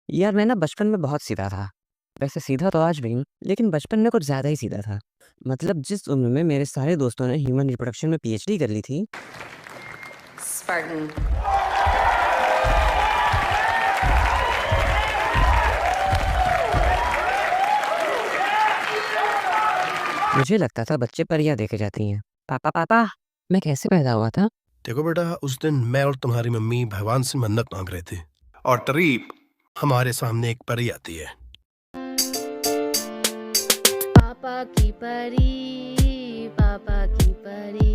यार मैं ना बचपन में बहुत सीधा था। वैसे सीधा तो आज भी हूँ, लेकिन बचपन में कुछ ज़्यादा ही सीधा था। मतलब जिस उम्र में मेरे सारे दोस्तों ने ह्यूमन रिप्रोडक्शन में पीएचडी कर ली थी, Spartan. मुझे लगता था बच्चे परियां देखे जाती हैं। पापा पापा, मैं कैसे पैदा हुआ था? देखो बेटा, उस दिन मैं और तुम्हारी मम्मी भगवान से मन्नत मांग रहे थे और तरीब हमारे सामने एक परी आती है। पापा की परी, पापा की परी,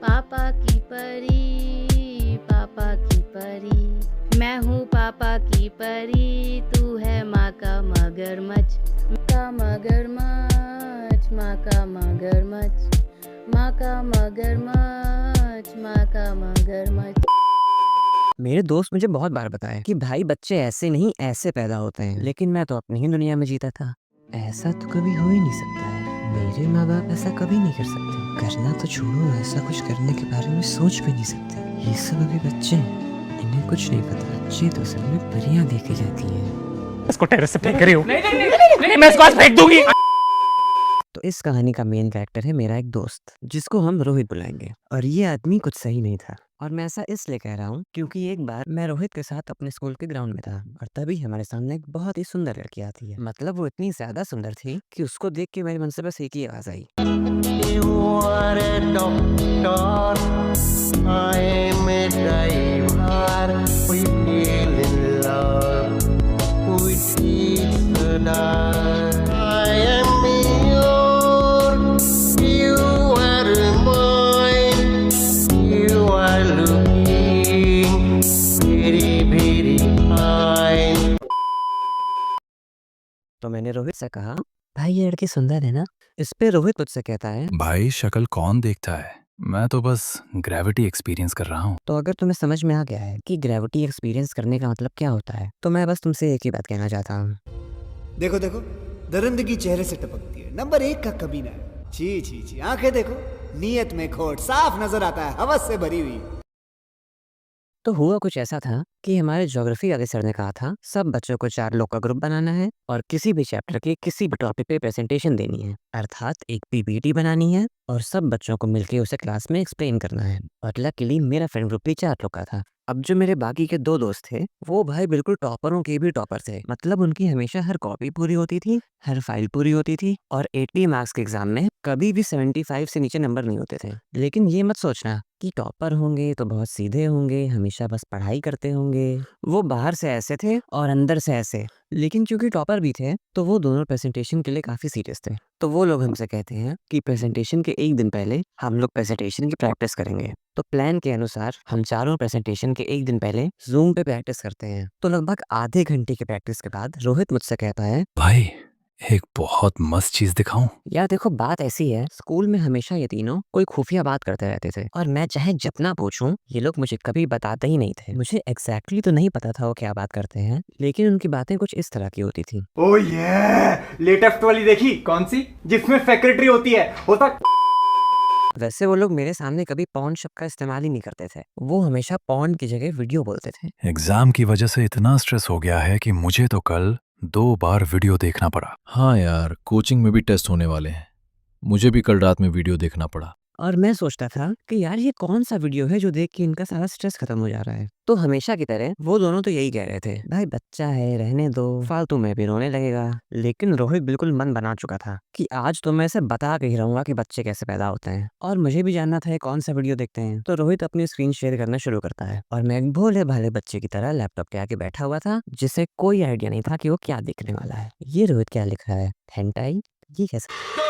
पापा की परी, पापा की परी। मैं हूँ पापा की परी, तू है माँ का मगरमच्छ, का मगरमच्छ, माँ का मगरमच्छ, माँ का मगरमच्छ, माँ का मगरमच्छ। मेरे दोस्त मुझे बहुत बार बताए कि भाई बच्चे ऐसे नहीं ऐसे पैदा होते हैं, लेकिन मैं तो अपनी ही दुनिया में जीता था। ऐसा तो कभी हो ही नहीं सकता है। मेरे माँ बाप ऐसा कभी नहीं कर सकते। करना तो छोड़ो, ऐसा कुछ करने के बारे में सोच भी नहीं सकते। ये सब अभी बच्चे हैं, इन्हें कुछ नहीं पता। बच्चे तो सब में परियां देखी जाती हैं। इसको टेरेस से फेंक रही हूँ। नहीं, मैं इसको आज फेंक दूंगी। तो इस कहानी का मेन कैरेक्टर है मेरा एक दोस्त, जिसको हम रोहित बुलाएंगे। और ये आदमी कुछ सही नहीं था, और मैं ऐसा इसलिए कह रहा हूँ क्योंकि एक बार मैं रोहित के साथ अपने स्कूल के ग्राउंड में था, और तभी हमारे सामने एक बहुत ही सुंदर लड़की आती है। मतलब वो इतनी ज्यादा सुंदर थी कि उसको देख के मेरे मन से बस एक ही आवाज आई, तो मैंने रोहित से कहा, भाई ये लड़की सुंदर है ना? इस पे रोहित मुझसे कहता है, भाई शक्ल कौन देखता है, मैं तो बस ग्रेविटी एक्सपीरियंस कर रहा हूँ। तो अगर तुम्हें समझ में आ गया है कि ग्रेविटी एक्सपीरियंस करने का मतलब क्या होता है, तो मैं बस तुमसे एक ही बात कहना चाहता हूँ। देखो देखो, दरिंदगी चेहरे से टपकती है, नंबर 1 का कमीना है। छी छी छी, आंखें देखो, नीयत में खोट, साफ नजर आता है, हवस से भरी हुई। तो हुआ कुछ ऐसा था कि हमारे ज्योग्राफी वाले सर ने कहा था सब बच्चों को 4 लोग का ग्रुप बनाना है और किसी भी चैप्टर के किसी भी टॉपिक पे प्रेजेंटेशन देनी है, अर्थात एक पीपीटी बनानी है और सब बच्चों को मिलके उसे क्लास में एक्सप्लेन करना है। और लकीली मेरा फ्रेंड ग्रुप भी 4 लोग का था। अब जो मेरे बाकी के 2 दोस्त थे, वो भाई बिल्कुल टॉपरों के भी टॉपर थे। मतलब उनकी हमेशा हर कॉपी पूरी होती थी, हर फाइल पूरी होती थी, और 80 मार्क्स के एग्जाम में कभी भी 75 से नीचे नंबर नहीं होते थे। लेकिन ये मत सोचना कि टॉपर होंगे तो बहुत सीधे होंगे, हमेशा बस पढ़ाई करते होंगे। वो बाहर से ऐसे थे और अंदर से ऐसे। लेकिन क्योंकि टॉपर भी थे, तो वो दोनों प्रेजेंटेशन के लिए काफी सीरियस थे। तो वो लोग हमसे कहते हैं कि प्रेजेंटेशन के एक दिन पहले हम लोग प्रेजेंटेशन की प्रैक्टिस करेंगे। तो प्लान के अनुसार हम चारों प्रेजेंटेशन के एक दिन पहले जूम पे प्रैक्टिस करते हैं। तो लगभग आधे घंटे की प्रैक्टिस के बाद रोहित मुझसे कहता है, भाई एक बहुत मस्त चीज दिखाऊं? यार देखो बात ऐसी है, स्कूल में हमेशा ये तीनों कोई खुफिया बात करते रहते थे, और मैं चाहे जितना पूछूं ये लोग मुझे कभी बताते ही नहीं थे। मुझे एग्जैक्टली तो नहीं पता था वो क्या बात करते हैं, लेकिन उनकी बातें कुछ इस तरह की होती थी। ओह ये लेटेस्ट वाली देखी? कौन सी? जिसमें सेक्रेटरी होती है, होता। वैसे वो लोग मेरे सामने कभी पॉन शब्द का इस्तेमाल ही नहीं करते थे, वो हमेशा पॉन की जगह वीडियो बोलते थे। एग्जाम की वजह से इतना स्ट्रेस हो गया है कि मुझे तो कल 2 बार वीडियो देखना पड़ा। हाँ यार, कोचिंग में भी टेस्ट होने वाले हैं। मुझे भी कल रात में वीडियो देखना पड़ा। और मैं सोचता था कि यार ये कौन सा वीडियो है जो देख के इनका सारा स्ट्रेस खत्म हो जा रहा है। तो हमेशा की तरह वो दोनों तो यही कह रहे थे, भाई बच्चा है रहने दो, फालतू में भी रोने लगेगा। लेकिन रोहित बिल्कुल मन बना चुका था कि आज तो मैं इसे बता के ही रहूंगा कि बच्चे कैसे पैदा होते हैं, और मुझे भी जानना था ये कौन सा वीडियो देखते हैं। तो रोहित अपनी स्क्रीन शेयर करना शुरू करता है, और मैं एक भोले भाले बच्चे की तरह लैपटॉप के आगे बैठा हुआ था, जिसे कोई आइडिया नहीं था कि वो क्या दिखने वाला है। ये रोहित क्या लिख रहा है, हेंटाई? ये कैसे?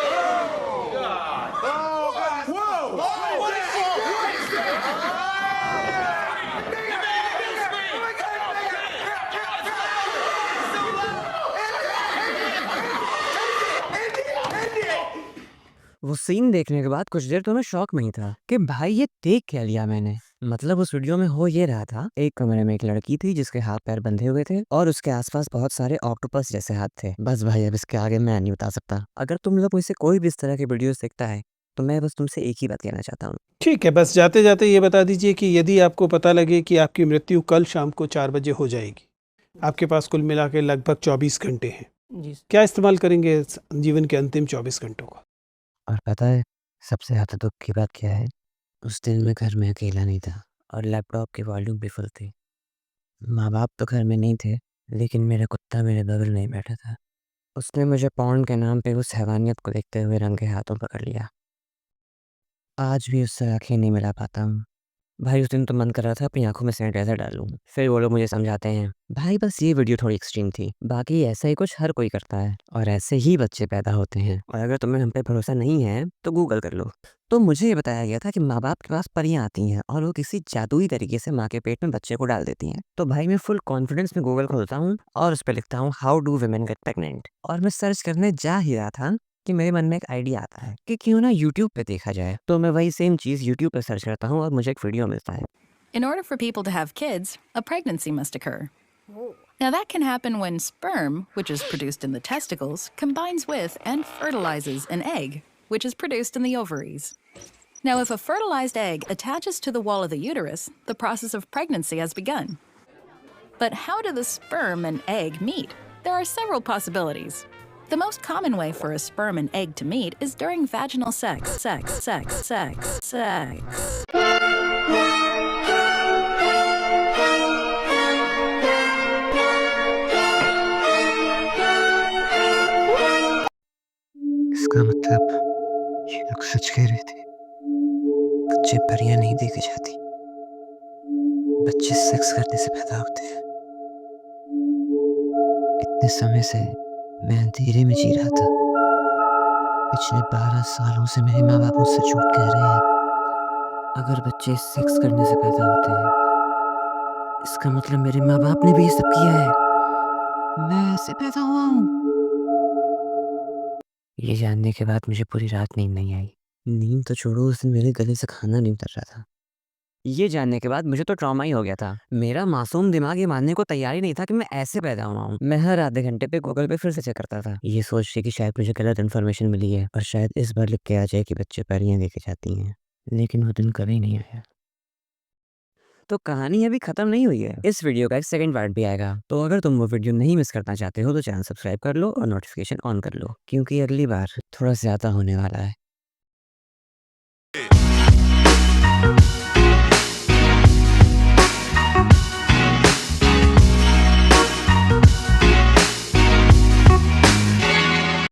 वो सीन देखने के बाद कुछ देर तो मैं शॉक में ही था कि भाई ये देख क्या लिया मैंने। मतलब उस वीडियो में हो ये रहा था, एक कमरे में एक लड़की थी जिसके हाथ पैर बंधे हुए थे और उसके आसपास बहुत सारे ऑक्टोपस जैसे हाथ थे। बस भाई अब इसके आगे मैं नहीं बता सकता। अगर तुम लोग मुझसे कोई भी इस तरह के वीडियोस देखता है तो मैं बस तुमसे एक ही बात कहना चाहता हूँ। ठीक है, बस जाते जाते ये बता दीजिए कि यदि आपको पता लगे कि आपकी मृत्यु कल शाम को 4 बजे हो जाएगी, आपके पास कुल मिला के लगभग 24 घंटे हैं, क्या इस्तेमाल करेंगे जीवन के अंतिम 24 घंटों का? और पता है सबसे ज़्यादा दुख की बात क्या है? उस दिन मैं घर में अकेला नहीं था और लैपटॉप की वॉल्यूम भी फुल थी। माँ बाप तो घर में नहीं थे, लेकिन मेरा कुत्ता मेरे बगल में ही बैठा था। उसने मुझे पॉर्न के नाम पे उस हैवानियत को देखते हुए रंगे हाथों पकड़ लिया। आज भी उससे आंखें नहीं मिला पाता हूँ। भाई उस दिन तो मन कर रहा था अपनी आंखों में सैनिटाइजर डालूं। फिर वो लोग मुझे समझाते हैं भाई बस ये वीडियो थोड़ी एक्सट्रीम थी, बाकी ऐसा ही कुछ हर कोई करता है और ऐसे ही बच्चे पैदा होते हैं। और अगर तुम्हें हम पे भरोसा नहीं है तो गूगल कर लो। तो मुझे ये बताया गया था कि माँ बाप के पास परियां आती हैं और वो किसी जादुई तरीके से माँ के पेट में बच्चे को डाल देती हैं। तो भाई मैं फुल कॉन्फिडेंस में गूगल खोलता हूँ और उस पर लिखता हूँ how do women get pregnant. और मैं सर्च करने जा ही रहा था कि मेरे मन में एक आइडिया आता है कि क्यों ना यूट्यूब पे देखा जाए। तो मैं वही सेम चीज़ यूट्यूब पे सर्च करता हूँ और मुझे एक वीडियो मिलता है। In order for people to have kids, a pregnancy must occur. Now, that can happen when sperm, which is produced in the testicles, combines with and fertilizes an egg, which is produced in the ovaries. Now, if a fertilized egg attaches to the wall of the uterus, the process of pregnancy has begun. But how do the sperm and egg meet? There are several possibilities. The most common way for a sperm and egg to meet is during vaginal sex. इसका मतलब ये लोग सच कह रहे थे, बच्चे परियां नहीं देखे जाती, बच्चे सेक्स करने से पैदा होते हैं। इतने समय से मैं अंधेरे में जी रहा था। पिछले 12 सालों से मेरे माँ बाप मुझसे झूठ कह रहे हैं। अगर बच्चे सेक्स करने से पैदा होते हैं, इसका मतलब मेरे माँ बाप ने भी ये सब किया है। मैं ऐसे पैदा हुआ हूँ। ये जानने के बाद मुझे पूरी रात नींद नहीं आई। नींद तो छोड़ो, उस दिन मेरे गले से खाना नहीं उतर रहा था। ये जानने के बाद मुझे तो ट्रॉमा ही हो गया था। मेरा मासूम दिमाग ये मानने को तैयार ही नहीं था कि मैं ऐसे पैदा हुआ हूँ। मैं हर आधे घंटे पे गूगल पे फिर से चेक करता था, ये सोच के कि शायद मुझे गलत इन्फॉर्मेशन मिली है और शायद इस बार लिख के आ जाए कि बच्चे परियां देखे जाती हैं। लेकिन वो दिन कभी नहीं आया। तो कहानी अभी खत्म नहीं हुई है। इस वीडियो का एक सेकंड पार्ट भी आएगा। तो अगर तुम वो वीडियो नहीं मिस करना चाहते हो तो चैनल सब्सक्राइब कर लो और नोटिफिकेशन ऑन कर लो, क्योंकि अगली बार थोड़ा ज्यादा होने वाला है।